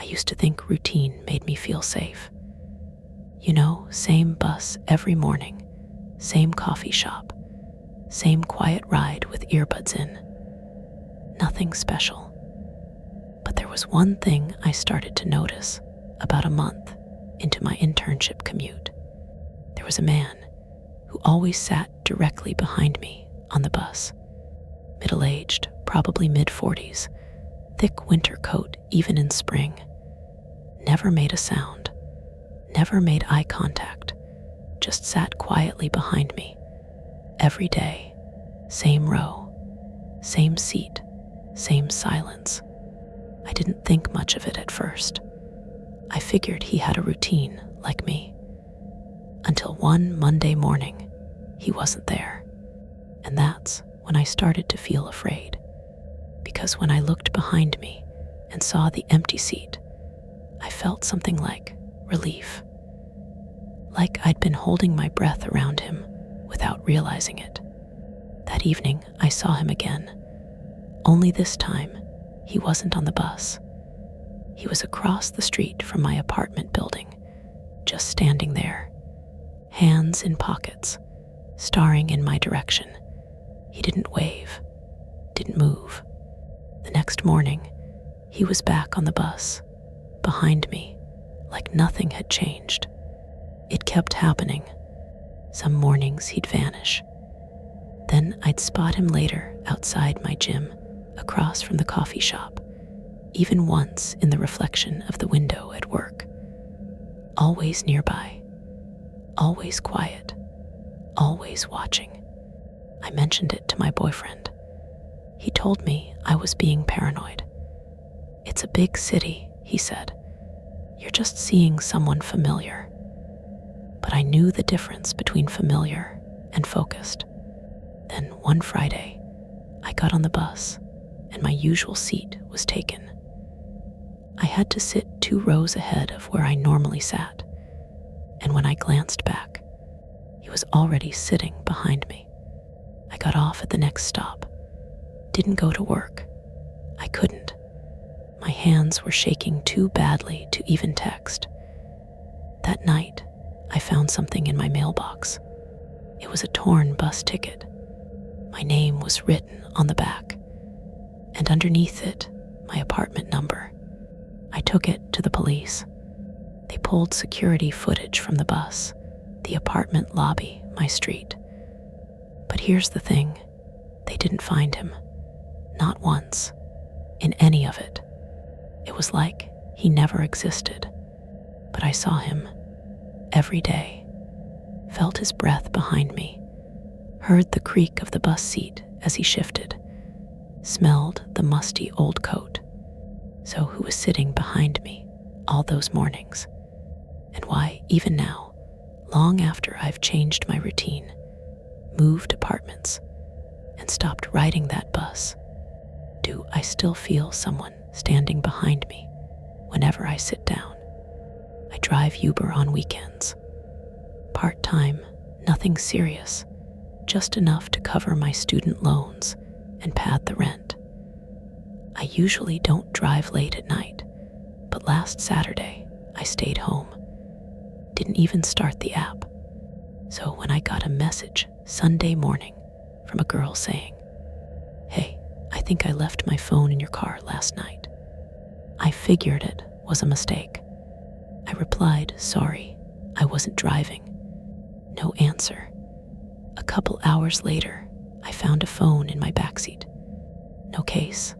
I used to think routine made me feel safe. You know, same bus every morning, same coffee shop, same quiet ride with earbuds in. Nothing special. But there was one thing I started to notice about a month into my internship commute. There was a man who always sat directly behind me on the bus. Middle-aged, probably mid-40s, thick winter coat even in spring. Never made a sound, never made eye contact, just sat quietly behind me. Every day, same row, same seat, same silence. I didn't think much of it at first. I figured he had a routine like me. Until one Monday morning, he wasn't there. And that's when I started to feel afraid. Because when I looked behind me and saw the empty seat, I felt something like relief. Like I'd been holding my breath around him without realizing it. That evening, I saw him again. Only this time, he wasn't on the bus. He was across the street from my apartment building, just standing there, hands in pockets, staring in my direction. He didn't wave, didn't move. The next morning, he was back on the bus, behind me, like nothing had changed. It kept happening. Some mornings he'd vanish. Then I'd spot him later outside my gym, across from the coffee shop, even once in the reflection of the window at work. Always nearby, always quiet, always watching. I mentioned it to my boyfriend. He told me I was being paranoid. It's a big city, he said. You're just seeing someone familiar. But I knew the difference between familiar and focused. Then one Friday, I got on the bus and my usual seat was taken. I had to sit 2 rows ahead of where I normally sat, and when I glanced back, he was already sitting behind me. I got off at the next stop, didn't go to work. I couldn't. My hands were shaking too badly to even text. That night, I found something in my mailbox. It was a torn bus ticket. My name was written on the back, and underneath it, my apartment number. I took it to the police. They pulled security footage from the bus, the apartment lobby, my street. But here's the thing, they didn't find him. Not once, in any of it. It was like he never existed. But I saw him every day, felt his breath behind me, heard the creak of the bus seat as he shifted, smelled the musty old coat. So who was sitting behind me all those mornings? And why, even now, long after I've changed my routine, moved apartments, and stopped riding that bus, do I still feel someone standing behind me whenever I sit down? I drive Uber on weekends. Part-time, nothing serious, just enough to cover my student loans and pad the rent. I usually don't drive late at night, but last Saturday I stayed home. Didn't even start the app. So when I got a message Sunday morning from a girl saying, "Hey, I think I left my phone in your car last night," I figured it was a mistake. I replied, "Sorry, I wasn't driving." No answer. A couple hours later, I found a phone in my backseat. No case.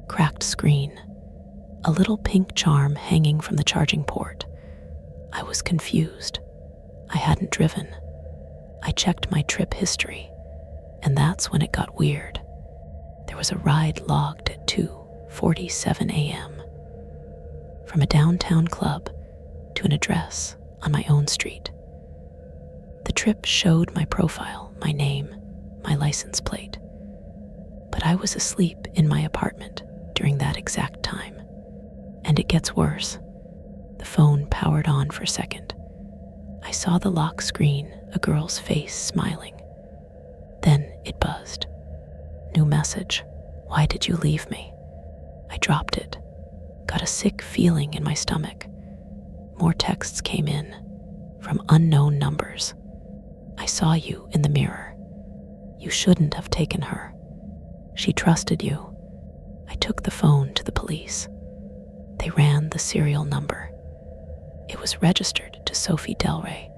Cracked screen. A little pink charm hanging from the charging port. I was confused. I hadn't driven. I checked my trip history, and that's when it got weird. There was a ride logged at 2:47 a.m. from a downtown club to an address on my own street. The trip showed my profile, my name, my license plate. But I was asleep in my apartment during that exact time. And it gets worse. The phone powered on for a second. I saw the lock screen, a girl's face smiling. Then it buzzed. New message. Why did you leave me? I dropped it. got a sick feeling in my stomach. More texts came in from unknown numbers. I saw you in the mirror. You shouldn't have taken her. She trusted you. I took the phone to the police. They ran the serial number. It was registered to Sophie Del Rey,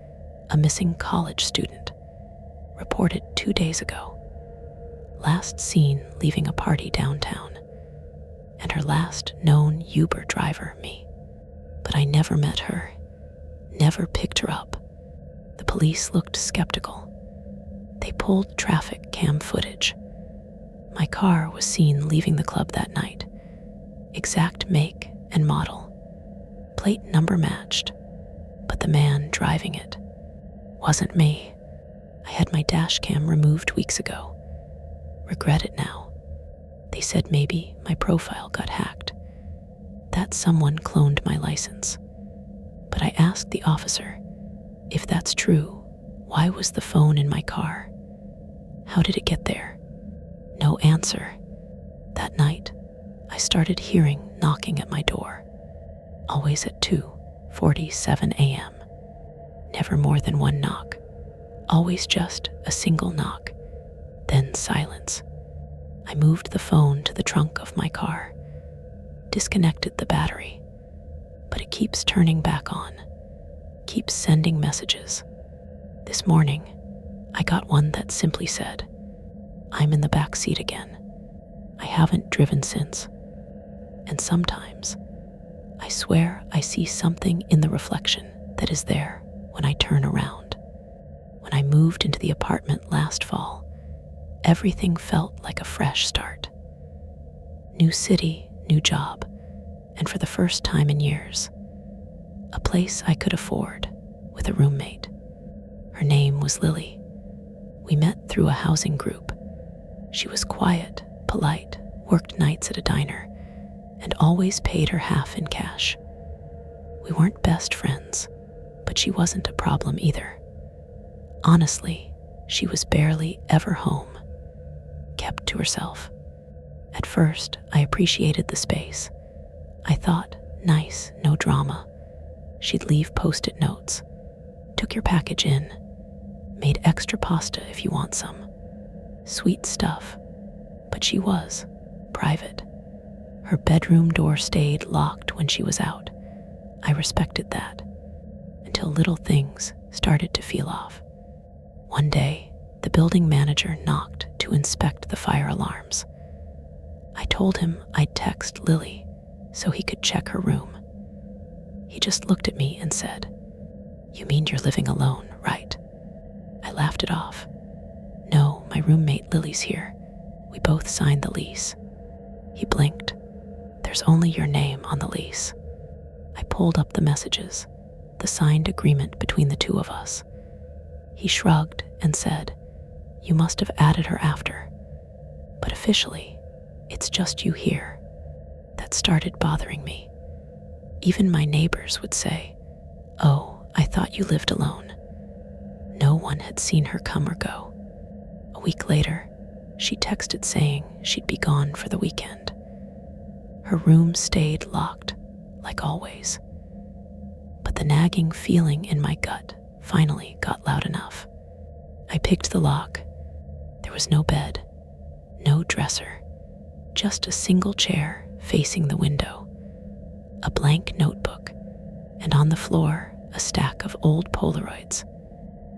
a missing college student, reported 2 days ago. Last seen leaving a party downtown, and her last known Uber driver, me. But I never met her, never picked her up. The police looked skeptical. They pulled traffic cam footage. My car was seen leaving the club that night. Exact make and model. Plate number matched, but the man driving it wasn't me. I had my dash cam removed weeks ago. Regret it now. They said maybe my profile got hacked, that someone cloned my license. But I asked the officer, if that's true, why was the phone in my car? How did it get there? No answer. That night, I started hearing knocking at my door, always at 2:47 a.m. Never more than one knock, always just a single knock, then silence. I moved the phone to the trunk of my car, disconnected the battery, but it keeps turning back on, keeps sending messages. This morning, I got one that simply said, "I'm in the back seat again. I haven't driven since." And sometimes, I swear I see something in the reflection that is there when I turn around. When I moved into the apartment last fall, everything felt like a fresh start. New city, new job, and for the first time in years, a place I could afford with a roommate. Her name was Lily. We met through a housing group. She was quiet, polite, worked nights at a diner, and always paid her half in cash. We weren't best friends, but she wasn't a problem either. Honestly, she was barely ever home, kept to herself. At first, I appreciated the space. I thought, nice, no drama. She'd leave post-it notes. Took your package in. Made extra pasta if you want some. Sweet stuff. But she was private. Her bedroom door stayed locked when she was out. I respected that, until little things started to feel off. One day, the building manager knocked to inspect the fire alarms. I told him I'd text Lily so he could check her room. He just looked at me and said, "You mean you're living alone, right?" I laughed it off. "No, my roommate Lily's here. We both signed the lease." He blinked. "There's only your name on the lease." I pulled up the messages, the signed agreement between the two of us. He shrugged and said, "You must have added her after. But officially, it's just you here." That started bothering me. Even my neighbors would say, "Oh, I thought you lived alone." No one had seen her come or go. A week later, she texted saying she'd be gone for the weekend. Her room stayed locked, like always. But the nagging feeling in my gut finally got loud enough. I picked the lock. There was no bed, no dresser, just a single chair facing the window, a blank notebook, and on the floor, a stack of old Polaroids.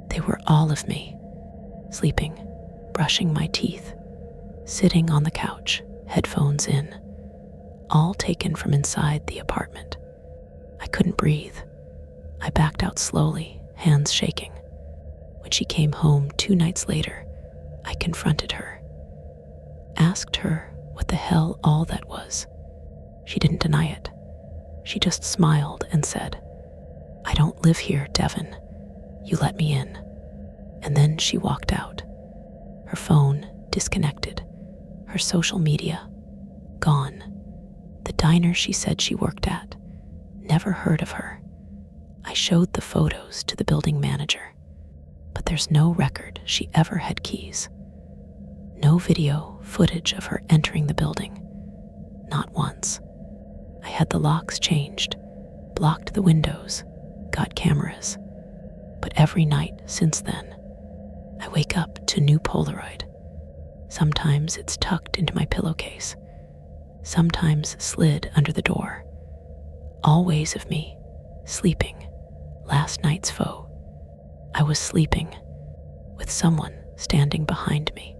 They were all of me, sleeping, brushing my teeth, sitting on the couch, headphones in, all taken from inside the apartment. I couldn't breathe. I backed out slowly, hands shaking. When she came home 2 nights later, I confronted her, asked her what the hell all that was. She didn't deny it. She just smiled and said, "I don't live here, Devin. You let me in." And then she walked out. Her phone disconnected. Her social media gone. The diner she said she worked at, never heard of her. I showed the photos to the building manager, but there's no record she ever had keys. No video footage of her entering the building. Not once. I had the locks changed, blocked the windows, got cameras. But every night since then, I wake up to new Polaroid. Sometimes it's tucked into my pillowcase, sometimes slid under the door. Always of me, sleeping, last night's foe. I was sleeping with someone standing behind me.